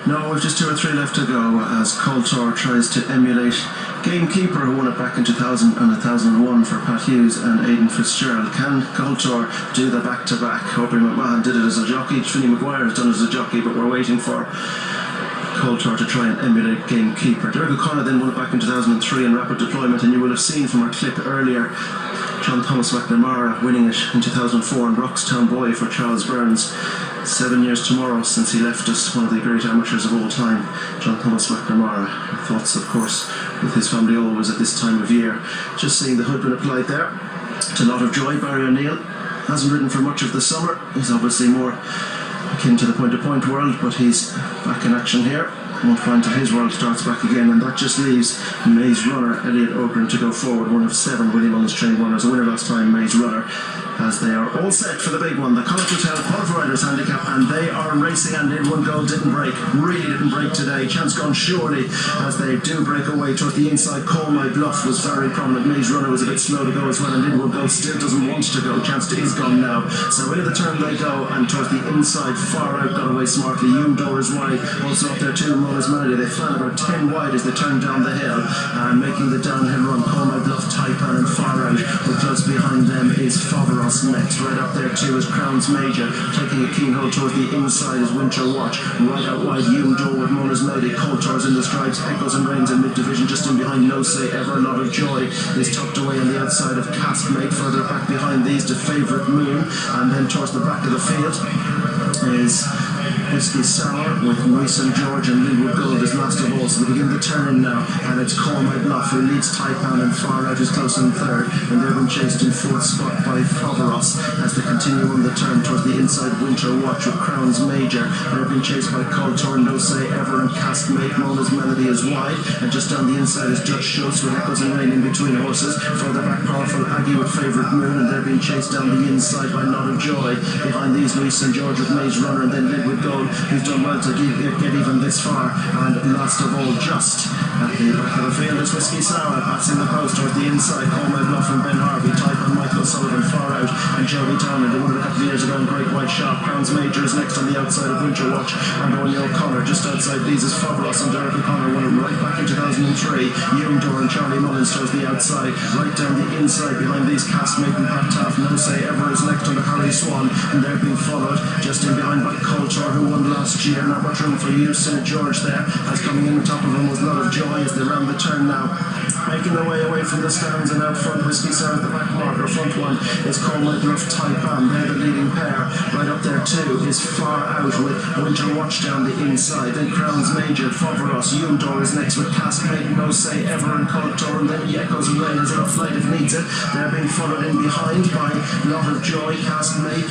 No, we've just 2 or 3 left to go as Coulter tries to emulate Gamekeeper, who won it back in 2000 and 2001 for Pat Hughes and Aidan Fitzgerald. Can Coulter do the back-to-back? Aubrey McMahon did it as a jockey, Finney Maguire has done it as a jockey, but we're waiting for Coulter to try and emulate Gamekeeper. Derek O'Connor then won it back in 2003 in rapid deployment, and you will have seen from our clip earlier John Thomas McNamara winning it in 2004 in Roxtown Boy for Charles Burns. 7 years tomorrow since he left us, one of the great amateurs of all time, John Thomas McNamara. Thoughts, of course, with his family always at this time of year. Just seeing the hood been applied there. It's a lot of joy. Barry O'Neill hasn't ridden for much of the summer. He's obviously more akin to the point-to-point world, but he's back in action here. Won't find till his world starts back again, and that just leaves Maze Runner, Elliot Ogren, to go forward, one of 7 Willie Mullins trained runners. A winner last time, Maze Runner, as they are all set for the big one, the Connacht Hotel Qualifier Riders Handicap, and they are racing, and in one goal didn't break, really didn't break today. Chance gone surely as they do break away towards the inside. Call My Bluff was very prominent. Maze Runner was a bit slow to go as well, and in one goal still doesn't want to go. Chance is gone now, so into the turn they go, and towards the inside, far out, got away smartly. Door is wide, also up there too, Mola's Melody. They fell about 10 wide as they turn down the hill, and making the downhill run, Call My Bluff, Taipan and far out, but close behind them is Foveros next. Right up there too is Crowns Major, taking a keen hold towards the inside is Winter Watch. Right out wide, Door with Mola's Melody. Coulter's in the stripes, Echoes and Rains in mid-division, just in behind No Say Ever. A Lot of Joy is tucked away on the outside of Castmate. Further back behind these to Favourite Moon, and then towards the back of the field is Whiskey Sour with Royce and George, and Linwood Gold is last of all. So they begin the turn now, and it's Call My Bluff who leads Taipan, and far out is close in third, and they've been chased in 4th spot by Foveros as they continue on the turn towards the inside. Winter Watch with Crowns Major. They're being chased by Coulter, No Say Ever and Castmate. Mola's Melody is wide, and just down the inside is Dutch Schultz with Echoes and Rain in between horses. Further back, Powerful Aggie with Favourite Moon, and they're being chased down the inside by Lot of Joy. Behind these, Luis and George with Maze Runner, and then Linwood Gold, who's done well to get even this far. And last of all, just at the back of the field is Whiskey Sour, passing the post towards the inside. Call My Bluff and Ben Harvey, Type and Michael Sullivan far out, and Jody Townend, who won it a couple of years ago in Great White Shot. Crowns Major is next on the outside of Winter Watch, and Owen O'Connor just outside these is Foveros, and Derek O'Connor won it right back in 2003. Door and Charlie Mullins towards the outside. Right down the inside behind these, Castmate and Pat Taff. No Say Ever is next under Harry Swan, and they're being followed just in behind by Coulter, who won last year. Not much room for you. St. George there, as coming in on top of him was Lot of Joy as they round the turn now, making their way away from the stands, and out front Whiskey Sour at the back marker. Front one is Call My Bluff, Taipan. They're the leading pair. Right up there too is far out with Winter Watch down the inside. Then Crowns Major, Foveros, Door is next with Castmate, No Say Ever and Coulter, and then Echoes and Rain has a flight if needs it. They're being followed in behind by Lot of Joy, Castmate.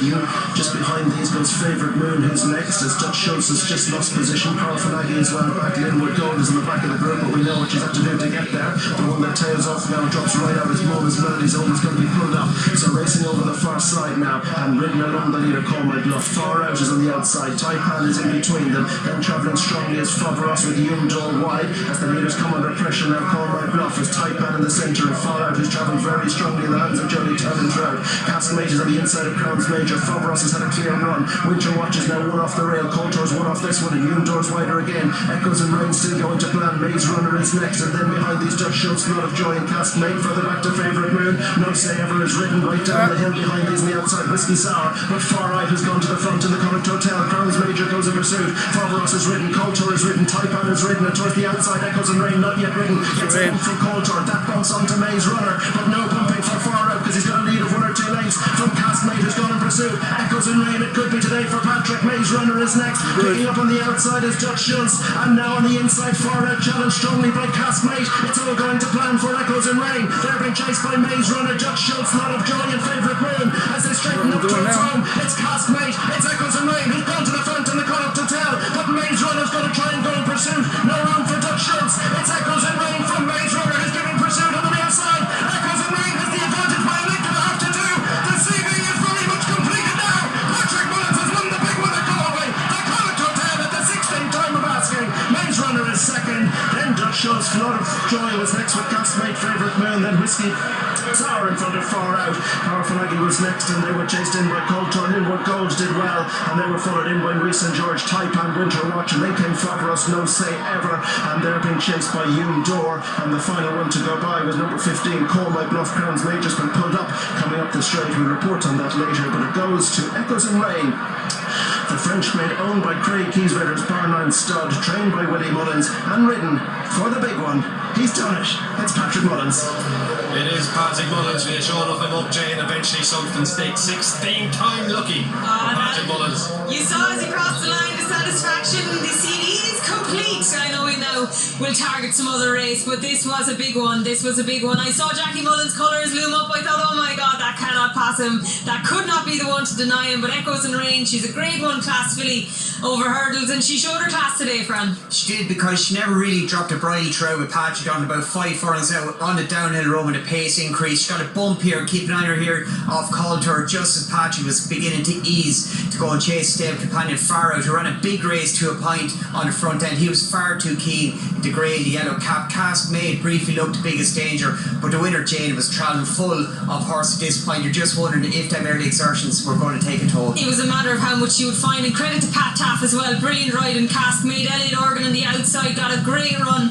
Just behind these goes Favourite Moon, who's next as Dutch Schultz has just lost position. Powerful Aggie is well back. Linwood Gold is in the back of the group, but we know what she's had to do to get there. The one that tails off now drops right out. His Mola's Melody's almost going to be pulled up. So racing over the far side now, and ridden along the leader, Call My Bluff. Far out is on the outside. Taipan is in between them. Then travelling strongly is Foveros with Door wide as the leaders come under pressure now. Call My Bluff is Taipan in the centre, and far out is travelling very strongly in the hands of Jody Townend throughout. Castmate is on the inside of Crowns Major. Foveros has had a clear run. Winter Watch is now one off the rail. Coulter's one off this one, and Door's wider again. Echoes and Rain still going to plan. Maze Runner is next, and then behind these Dutch Schultz, Lot of Joy and Castmate. Further back to Favourite Moon. No Say Ever is ridden right down the hill behind these on the outside. Whiskey Sour, but far right has gone to the front in the Connacht Hotel. Crowns Major goes in pursuit. Foveros is ridden. Coulter is ridden. Taipan is ridden, and towards the outside, Echoes and Rain not yet ridden. Gets a bump from Coulter. That bumps onto Maze Runner, but no bumping for far out because he's got a lead of 1 or 2 lengths from Castmate, who's gone in pursuit. Echoes and Rain, it could be today for Patrick. Maze Runner is next. Picking up on the outside is Dutch Schultz, and now on the inside, far out, challenged strongly by Castmate. It's all going to plan for Echoes and Rain. They're being chased by Maze Runner, Dutch Schultz, Lot of Joy and Favourite Moon as they straighten up towards home. It's Castmate, it's Echoes and Rain who's gone to the front in the Connacht Hotel, but Maze Runner's going to try and go in pursuit. No room for Dutch Schultz. It's Echoes and Rain from Maze Runner who's giving pursuit on the outside. Echoes and Rain has the advantage by a length and a half to 2. The CV is very much completed now. Patrick Mullins has won the big one at Galway. The Connacht Hotel at the 16th time of asking. Maze Runner is second, then Dutch Schultz, Lot of Joy was next with Castmate, Favourite Moon, then Whiskey Tower in front of Far Out. Powerful Aggie was next, and they were chased in by Colton. Inward Gold did well, and they were followed in by Reese and George, Taipan, Winter Watch, and they came for us, No Say Ever, and they're being chased by Hume Door. And the final one to go by was number 15, Call My Bluff. Crown's May just been pulled up, coming up the straight. We'll report on that later, but it goes to Echoes and Rain. The French made owned by Craig Keysrader's Barnline stud, trained by Willie Mullins, and ridden for the big one. He's done it. It's Patrick Mullins. It is Patrick Mullins. We'll show enough him up, Jay, and eventually something sticks. 16-time lucky Patrick Mullins. You saw as he crossed the line, the satisfaction, the CD is complete. I know we now will target some other race, but this was a big one. This was a big one. I saw Jackie Mullins' colours loom up. I thought, oh my God, that cannot pass him. That could not be the one to deny him. But Echoes and Rain, she's a grade 1 class filly over hurdles, and she showed her class today, Fran. She did, because she never really dropped a bridle throughout with Patrick on about 5 furlongs out on the downhill run with a pace increase. She got a bump here, keep an eye on her here off Coulter, just as Patrick was beginning to ease to go and chase stable companion Far Out, who ran a big race to a point on the front end. He was far too keen to grey the yellow cap. Cast Made briefly looked the biggest danger, but the winner, Jane, was travelling full of horse at this point. You're just wondering if them early exertions were going to take a toll. It was a matter of how much you would find, and credit to Pat Taff as well. Brilliant ride in Cast Made. Elliot Organ on the outside got a great run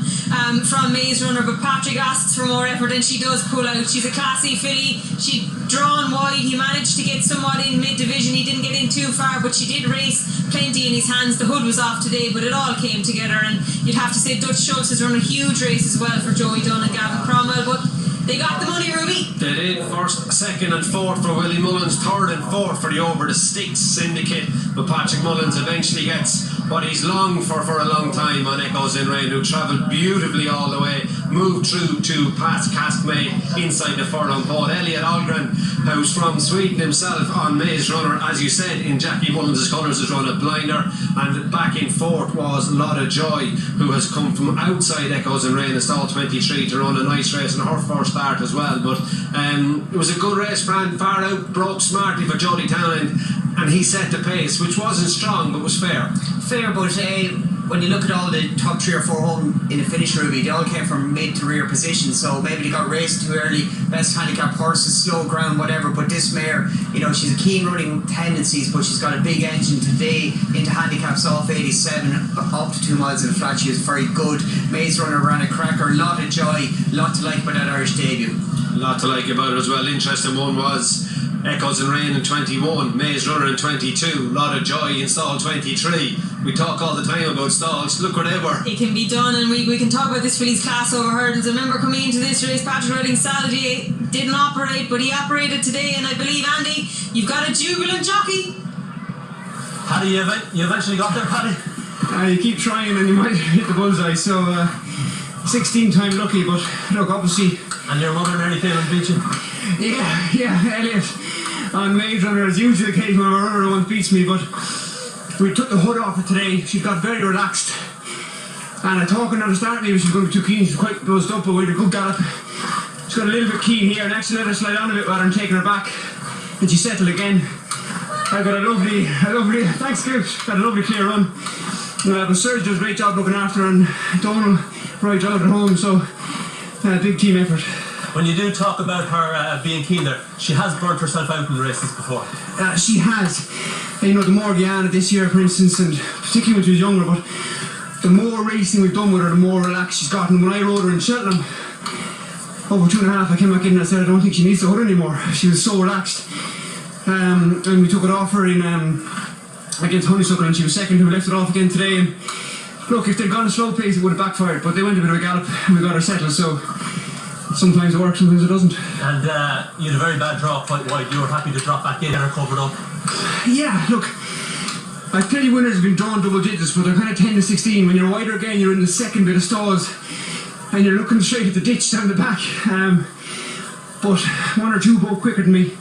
from Maze Runner, but Patrick asks for more effort and she does pull out. She's a classy filly. She'd drawn wide. He managed to get somewhat in mid-division. He didn't get in too far, but she did race plenty in his hands. The hood was off today, but it all came together, and you'd have to say Dutch Schultz has run a huge race as well for Joey Dunn and Gavin Cromwell, but they got the money, Ruby. They did. First, second and fourth for Willie Mullins, third and fourth for the Over the Sticks syndicate, but Patrick Mullins eventually gets what he's longed for a long time on Echoes in Rain, who travelled beautifully all the way, moved through to past Castmate inside the furlong pole. Elliot Algren, who's from Sweden himself on Maze Runner, as you said, in Jackie Mullins' colours, has run a blinder, and back in fourth was Lotta Joy, who has come from outside Echoes in Rain, a stall 23, to run a nice race and her first start as well. But it was a good race. Fran Far Out broke smartly for Jody Townend, and he set the pace, which wasn't strong but was fair. Fair, but when you look at all the top 3 or 4 home in the finish, Ruby, they all came from mid to rear position, so maybe they got raced too early. Best handicap horses, slow ground, whatever. But this mare, you know, she's a keen running tendencies, but she's got a big engine today into handicaps off 87 up to 2 miles in the flat. She was very good. Maze Runner ran a cracker. Lot of joy, lot to like about that Irish debut. A lot to like about it as well. Interesting one was Echoes and Rain in 21, Maze Runner in 22, Lot of Joy in stall 23. We talk all the time about stalls. Look where they were. It can be done, and we can talk about this filly's class over hurdles. I remember coming into this race, Patrick riding Saturday didn't operate, but he operated today, and I believe, Andy, you've got a jubilant jockey. Paddy, you eventually got there, Paddy? You keep trying and you might hit the bullseye, so 16-time lucky, but look, obviously... And your mother nearly came and beat you? Yeah, Elliot on Maze Runner, as usually the case when my runner once beats me, but we took the hood off her today. She got very relaxed, and I talking at the start maybe she was going to be too keen. She was quite buzzed up, but we had a good gallop. She got a little bit keen here, and actually let her slide on a bit rather than taking her back, and she settled again. I got a lovely thanks Coach, got a lovely clear run. But Serge does a great job looking after her, and Donald right out at home, so big team effort. When you do talk about her being keen there, she has burnt herself out in races before. She has. You know, the more Guyana this year, for instance, and particularly when she was younger, but the more racing we've done with her, the more relaxed she's gotten. When I rode her in Cheltenham, over 2.5, I came back in and I said, I don't think she needs the hood anymore. She was so relaxed. And we took it off her in against Honeysuckle, and she was second. We left it off again today, and look, if they'd gone a slow pace, it would have backfired, but they went a bit of a gallop, and we got her settled, so sometimes it works, sometimes it doesn't. And you had a very bad draw quite wide. You were happy to drop back in and get her covered up. Yeah, look, I've plenty of winners have been drawn double digits, but they're kind of 10 to 16. When you're wider again, you're in the second bit of stalls, and you're looking straight at the ditch down the back. But one or two both quicker than me,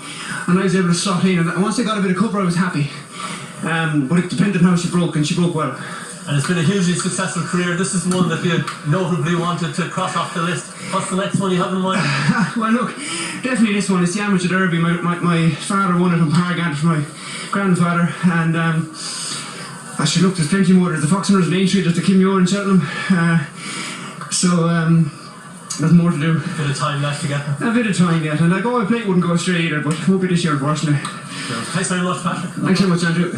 and I was able to slot in, and once I got a bit of cover, I was happy. But it depended on how she broke, and she broke well. And it's been a hugely successful career. This is one that you notably wanted to cross off the list. What's the next one you have in mind? Well, look, definitely this one. It's the Amateur Derby. My father won it on Paragant for my grandfather, and actually, look, there's plenty more. There's the Fox Hunters in Aintree, there's the Kim Muir in Cheltenham. So There's more to do. Bit of time left to get there. A bit of time yet, and like Galway plate wouldn't go astray either, but it won't be this year, unfortunately. Thanks very much, Patrick. Thanks so much, Andrew.